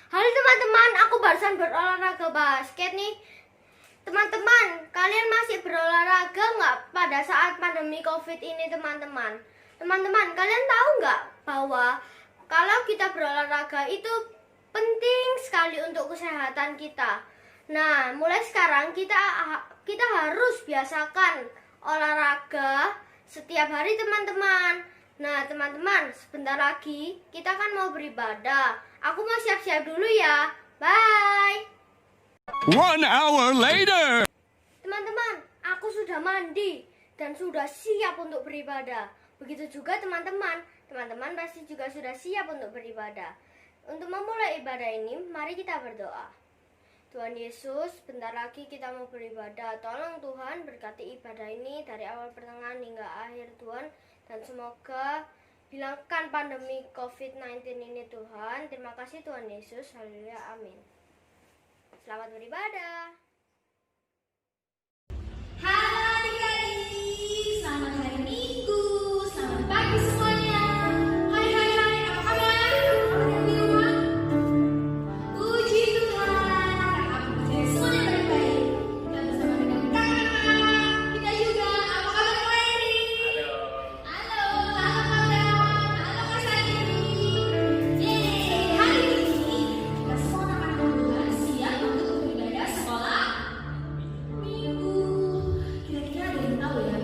Halo teman-teman, aku barusan berolahraga basket nih. Teman-teman, kalian masih berolahraga nggak pada saat pandemi COVID ini teman-teman? Teman-teman, kalian tahu nggak bahwa kalau kita berolahraga itu penting sekali untuk kesehatan kita. Nah, mulai sekarang kita harus biasakan olahraga setiap hari teman-teman. Nah teman-teman, sebentar lagi kita kan mau beribadah. Aku mau siap-siap dulu ya. Bye. 1 hour later. Teman-teman, aku sudah mandi dan sudah siap untuk beribadah. Begitu juga teman-teman. Teman-teman pasti juga sudah siap untuk beribadah. Untuk memulai ibadah ini, mari kita berdoa. Tuhan Yesus, bentar lagi kita mau beribadah. Tolong Tuhan berkati ibadah ini dari awal pertengahan hingga akhir Tuhan. Dan semoga hilangkan pandemi COVID-19 ini Tuhan. Terima kasih Tuhan Yesus. Haleluya. Amin. Selamat beribadah. Halo adik-adik, selamat hari Minggu, selamat pagi semuanya. Hai, apa kabar? Ada di rumah? Puji Tuhan, aku percaya semuanya baik-baik. Kita bersama dengan kakak, kita juga. Apa kabar Kak Eri? Halo, halo Kak Sani. Hari ini kita semua anak-anak Tuhan siap untuk beribadah sekolah Minggu. Kira-kira ada yang tahu ya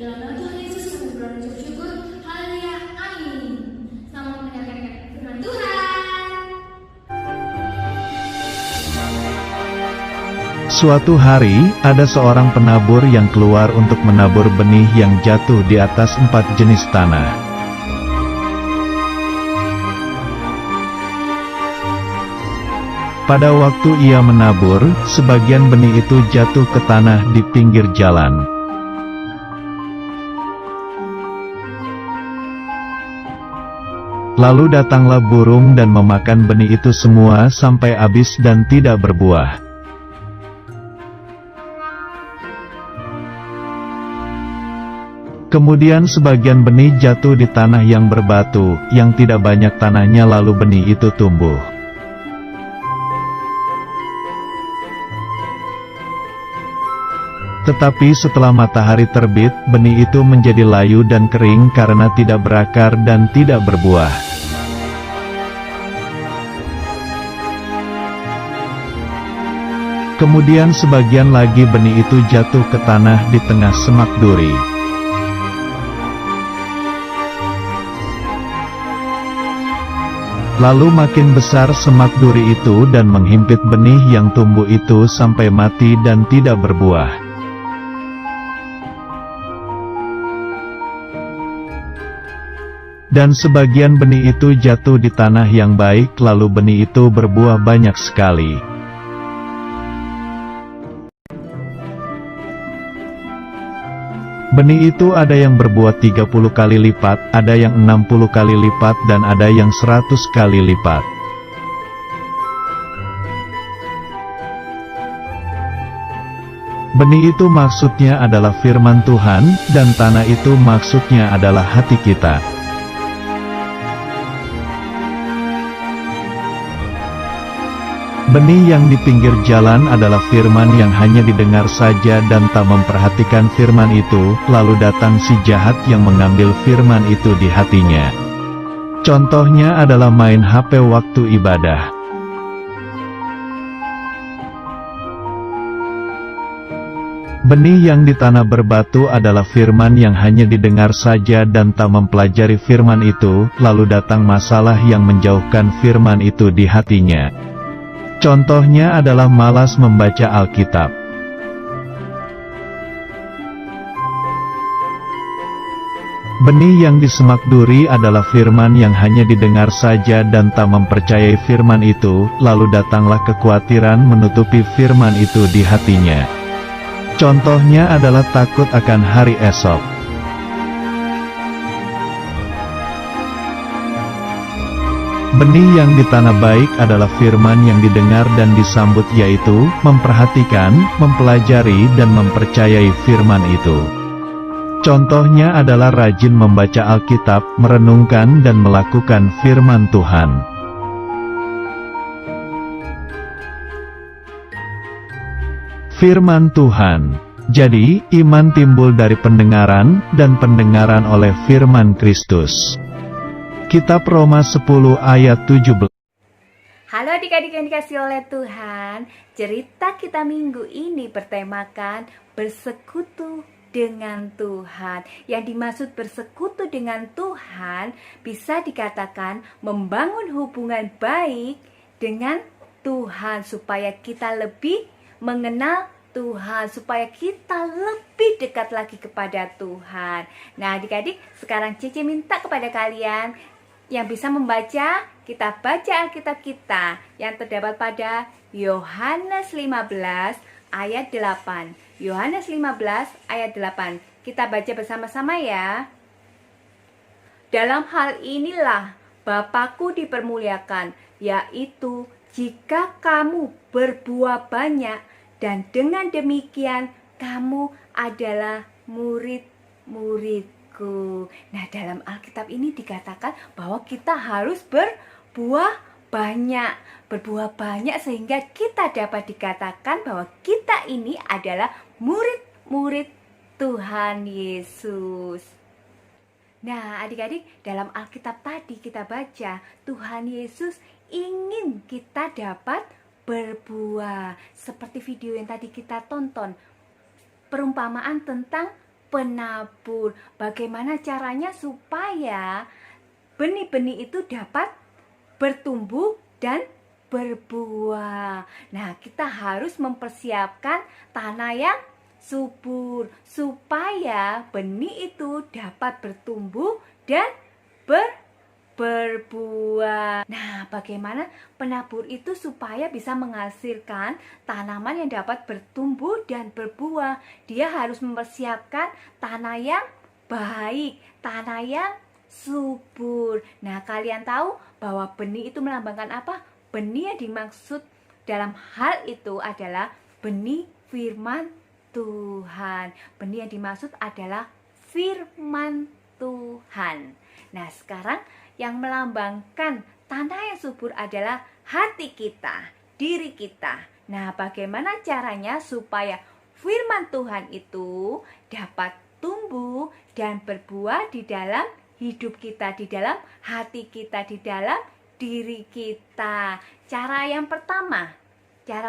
Dalam nama Tuhan Yesus kami berdoa dan bersyukur. Haleluya, amin. Selamat mendengarkan firman Tuhan. Suatu hari, ada seorang penabur yang keluar untuk menabur benih yang jatuh di atas 4 jenis tanah. Pada waktu ia menabur, sebagian benih itu jatuh ke tanah di pinggir jalan. Lalu datanglah burung dan memakan benih itu semua sampai habis dan tidak berbuah. Kemudian sebagian benih jatuh di tanah yang berbatu, yang tidak banyak tanahnya, lalu benih itu tumbuh. Tetapi setelah matahari terbit, benih itu menjadi layu dan kering karena tidak berakar dan tidak berbuah. Kemudian sebagian lagi benih itu jatuh ke tanah di tengah semak duri. Lalu makin besar semak duri itu dan menghimpit benih yang tumbuh itu sampai mati dan tidak berbuah. Dan sebagian benih itu jatuh di tanah yang baik, lalu benih itu berbuah banyak sekali. Benih itu ada yang berbuah 30 kali lipat, ada yang 60 kali lipat, dan ada yang 100 kali lipat. Benih itu maksudnya adalah firman Tuhan, dan tanah itu maksudnya adalah hati kita. Benih yang di pinggir jalan adalah firman yang hanya didengar saja dan tak memperhatikan firman itu, lalu datang si jahat yang mengambil firman itu di hatinya. Contohnya adalah main HP waktu ibadah. Benih yang di tanah berbatu adalah firman yang hanya didengar saja dan tak mempelajari firman itu, lalu datang masalah yang menjauhkan firman itu di hatinya. Contohnya adalah malas membaca Alkitab. Benih yang di semak duri adalah firman yang hanya didengar saja dan tak mempercayai firman itu, lalu datanglah kekhawatiran menutupi firman itu di hatinya. Contohnya adalah takut akan hari esok. Benih yang di tanah baik adalah firman yang didengar dan disambut, yaitu memperhatikan, mempelajari dan mempercayai firman itu. Contohnya adalah rajin membaca Alkitab, merenungkan dan melakukan firman Tuhan. Firman Tuhan. Jadi, iman timbul dari pendengaran, dan pendengaran oleh firman Kristus. Kitab Roma 10 ayat 17. Halo adik-adik yang dikasihi oleh Tuhan. Cerita kita minggu ini bertemakan bersekutu dengan Tuhan. Yang dimaksud bersekutu dengan Tuhan bisa dikatakan membangun hubungan baik dengan Tuhan supaya kita lebih mengenal Tuhan, supaya kita lebih dekat lagi kepada Tuhan. Nah adik-adik, sekarang Cici minta kepada kalian yang bisa membaca, kita baca Alkitab kita yang terdapat pada Yohanes 15 ayat 8. Yohanes 15 ayat 8. Kita baca bersama-sama ya. Dalam hal inilah Bapakku dipermuliakan, yaitu jika kamu berbuah banyak, dan dengan demikian kamu adalah murid-murid. Nah, dalam Alkitab ini dikatakan bahwa kita harus berbuah banyak sehingga kita dapat dikatakan bahwa kita ini adalah murid-murid Tuhan Yesus. Nah, adik-adik, dalam Alkitab tadi kita baca Tuhan Yesus ingin kita dapat berbuah. Seperti video yang tadi kita tonton, perumpamaan tentang penabur. Bagaimana caranya supaya benih-benih itu dapat bertumbuh dan berbuah. Nah, kita harus mempersiapkan tanah yang subur supaya benih itu dapat bertumbuh dan berbuah. Nah, bagaimana penabur itu supaya bisa menghasilkan tanaman yang dapat bertumbuh dan berbuah? Dia harus mempersiapkan tanah yang baik, tanah yang subur. Nah, kalian tahu bahwa benih itu melambangkan apa? Benih yang dimaksud dalam hal itu adalah benih firman Tuhan. Benih yang dimaksud adalah firman Tuhan. Nah, sekarang yang melambangkan tanah yang subur adalah hati kita, diri kita. Nah, bagaimana caranya supaya firman Tuhan itu dapat tumbuh dan berbuah di dalam hidup kita, di dalam hati kita, di dalam diri kita? Cara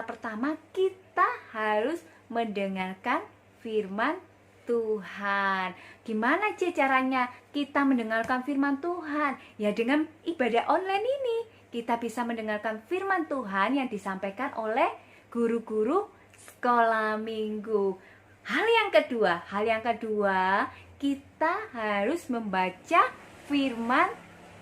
pertama kita harus mendengarkan firman Tuhan. Gimana caranya kita mendengarkan firman Tuhan? Ya, dengan ibadah online ini kita bisa mendengarkan firman Tuhan yang disampaikan oleh guru-guru sekolah minggu. Hal yang kedua, kita harus membaca firman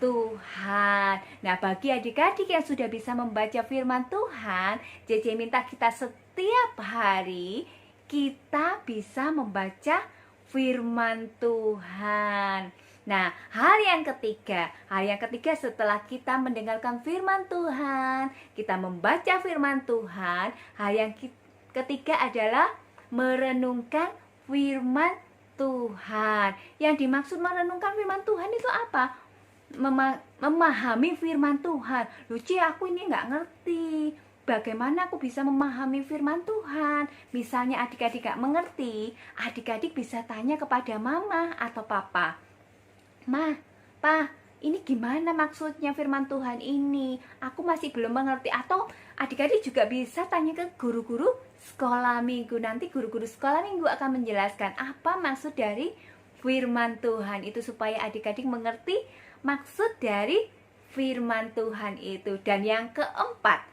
Tuhan. Nah, bagi adik-adik yang sudah bisa membaca firman Tuhan, JJ minta kita setiap hari kita bisa membaca firman Tuhan. Nah, hal yang ketiga setelah kita mendengarkan firman Tuhan, kita membaca firman Tuhan, hal yang ketiga adalah merenungkan firman Tuhan. Yang dimaksud merenungkan firman Tuhan itu apa? Memahami firman Tuhan. Luci, aku ini nggak ngerti. Bagaimana aku bisa memahami firman Tuhan? Misalnya adik-adik gak mengerti, adik-adik bisa tanya kepada mama atau papa. Ma, pa, ini gimana maksudnya firman Tuhan ini? Aku masih belum mengerti. Atau adik-adik juga bisa tanya ke guru-guru sekolah minggu. Nanti guru-guru sekolah minggu akan menjelaskan apa maksud dari firman Tuhan itu, supaya adik-adik mengerti maksud dari firman Tuhan itu. Dan yang keempat,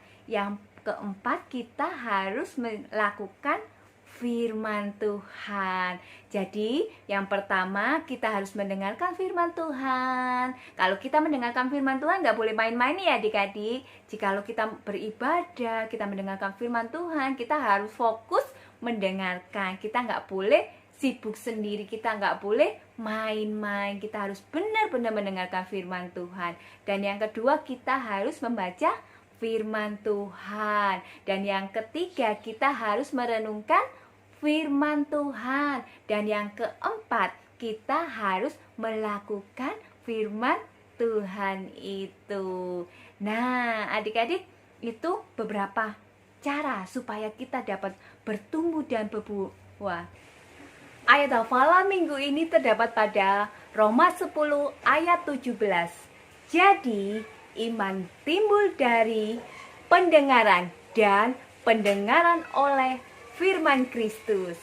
kita harus melakukan firman Tuhan. Jadi yang pertama kita harus mendengarkan firman Tuhan. Kalau kita mendengarkan firman Tuhan nggak boleh main-main ya adik-adik. Jikalau kita beribadah, kita mendengarkan firman Tuhan, kita harus fokus mendengarkan. Kita nggak boleh sibuk sendiri, kita nggak boleh main-main. Kita harus benar-benar mendengarkan firman Tuhan. Dan yang kedua, kita harus membaca firman Tuhan. Dan yang ketiga, kita harus merenungkan firman Tuhan. Dan yang keempat, kita harus melakukan firman Tuhan itu. Nah, adik-adik, itu beberapa cara supaya kita dapat bertumbuh dan berbuah. Ayat hafalan minggu ini terdapat pada Roma 10 ayat 17. Jadi, iman timbul dari pendengaran dan pendengaran oleh firman Kristus.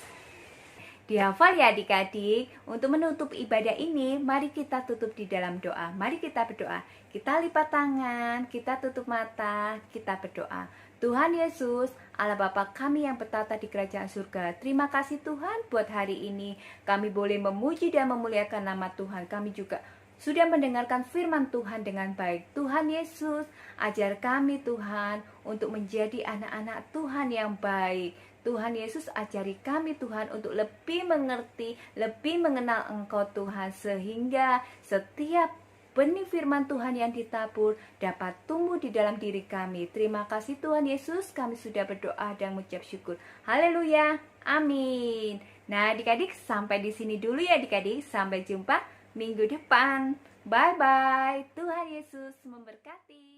Dihafal ya adik-adik. Untuk menutup ibadah ini, mari kita tutup di dalam doa. Mari kita berdoa. Kita lipat tangan, kita tutup mata, kita berdoa. Tuhan Yesus, Allah Bapa kami yang bertata di kerajaan surga, terima kasih Tuhan buat hari ini. Kami boleh memuji dan memuliakan nama Tuhan. Kami juga sudah mendengarkan firman Tuhan dengan baik. Tuhan Yesus, ajar kami Tuhan untuk menjadi anak-anak Tuhan yang baik. Tuhan Yesus, ajari kami Tuhan untuk lebih mengerti, lebih mengenal Engkau Tuhan, sehingga setiap benih firman Tuhan yang ditabur dapat tumbuh di dalam diri kami. Terima kasih Tuhan Yesus, kami sudah berdoa dan mengucap syukur. Haleluya, amin. Nah adik-adik, sampai di sini dulu ya adik-adik. Sampai jumpa minggu depan. Bye-bye. Tuhan Yesus memberkati.